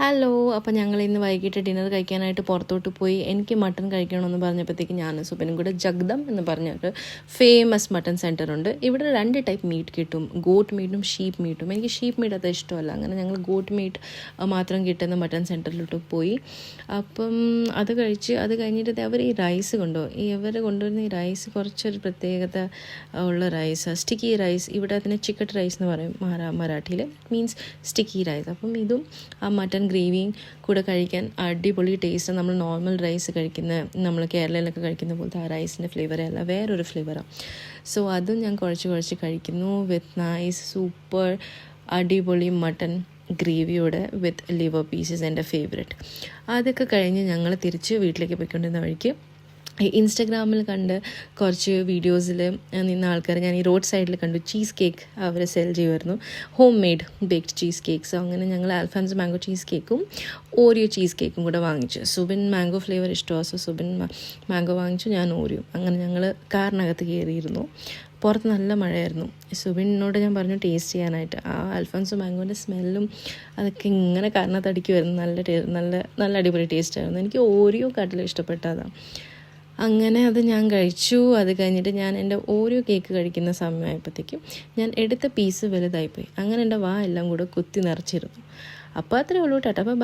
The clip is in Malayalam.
ഹലോ, അപ്പോൾ ഞങ്ങൾ ഇന്ന് വൈകിട്ട് ഡിന്നർ കഴിക്കാനായിട്ട് പുറത്തോട്ട് പോയി. എനിക്ക് മട്ടൺ കഴിക്കണമെന്ന് പറഞ്ഞപ്പോഴത്തേക്ക് ഞാൻ സുബനും കൂടെ ജഗ്ദം എന്ന് പറഞ്ഞൊരു ഫേമസ് മട്ടൺ സെൻറ്റർ ഉണ്ട്. ഇവിടെ 2 ടൈപ്പ് മീറ്റ് കിട്ടും, ഗോട്ട് മീറ്റും ഷീപ്പ് മീറ്റും. എനിക്ക് ഷീപ്പ് മീറ്റ് അത്ര ഇഷ്ടമല്ല. അങ്ങനെ ഞങ്ങൾ ഗോട്ട് മീറ്റ് മാത്രം കിട്ടുന്ന മട്ടൺ സെൻറ്ററിലോട്ട് പോയി. അപ്പം അത് കഴിഞ്ഞിട്ട് അവർ ഈ റൈസ് ഇവർ കൊണ്ടുവരുന്ന ഈ റൈസ് കുറച്ചൊരു പ്രത്യേകത ഉള്ള റൈസ്, സ്റ്റിക്കി റൈസ്. ഇവിടെ അതിന് ചിക്കൻ റൈസ് എന്ന് പറയും മറാഠിയിൽ, മീൻസ് സ്റ്റിക്കി റൈസ്. അപ്പം ഇതും ആ മട്ടൺ ഗ്രേവിയും കൂടെ കഴിക്കാൻ അടിപൊളി ടേസ്റ്റ്. നമ്മൾ നോർമൽ റൈസ് നമ്മൾ കേരളയിലൊക്കെ കഴിക്കുന്ന പോലത്തെ ആ റൈസിൻ്റെ ഫ്ലേവറേ അല്ല, വേറൊരു ഫ്ലേവറാണ്. സോ അതും ഞാൻ കുറച്ച് കഴിക്കുന്നു വിത്ത് നൈസ് സൂപ്പർ അടിപൊളി മട്ടൺ ഗ്രേവിയോടെ വിത്ത് ലിവർ പീസസ്, എൻ്റെ ഫേവറേറ്റ്. അതൊക്കെ കഴിഞ്ഞ് ഞങ്ങൾ തിരിച്ച് വീട്ടിലേക്ക് പോയിക്കൊണ്ടിരുന്ന വഴിക്ക് ഇൻസ്റ്റഗ്രാമിൽ കണ്ട് കുറച്ച് വീഡിയോസിൽ നിന്ന ആൾക്കാർ ഞാൻ ഈ റോഡ് സൈഡിൽ കണ്ടു ചീസ് കേക്ക് അവർ സെൽ ചെയ്യുമായിരുന്നു, home made baked cheese cakes. അങ്ങനെ ഞങ്ങൾ അൽഫാൻസ് മാംഗോ ചീസ് കേക്കും ഓറിയോ ചീസ് കേക്കും കൂടെ വാങ്ങിച്ചു. സുബിൻ മാംഗോ ഫ്ലേവർ ഇഷ്ടമാണ്, സോ സുബിൻ മാംഗോ വാങ്ങിച്ചു, ഞാൻ ഓറിയോ. അങ്ങനെ ഞങ്ങൾ കാറിനകത്ത് കയറിയിരുന്നു. പുറത്ത് നല്ല മഴയായിരുന്നു. സുബിനോട് ഞാൻ പറഞ്ഞു ടേസ്റ്റ് ചെയ്യാനായിട്ട്. ആ അൽഫാൻസോ മാംഗോൻ്റെ സ്മെല്ലും അതൊക്കെ ഇങ്ങനെ കാറിനകത്ത് അടിക്കുമായിരുന്നു. നല്ല അടിപൊളി ടേസ്റ്റായിരുന്നു. എനിക്ക് ഓറിയോ കാട്ടിലും ഇഷ്ടപ്പെട്ടതാണ്. അങ്ങനെ അത് ഞാൻ കഴിച്ചു. അത് കഴിഞ്ഞിട്ട് ഞാൻ എൻ്റെ ഓരോ കേക്ക് കഴിക്കുന്ന സമയമായപ്പോഴത്തേക്കും ഞാൻ എടുത്ത പീസ് വലുതായിപ്പോയി. അങ്ങനെ എൻ്റെ എല്ലാം കൂടെ കുത്തി നിറച്ചിരുന്നു. അപ്പോൾ അത്രേ ഉള്ളൂ. Tata bye.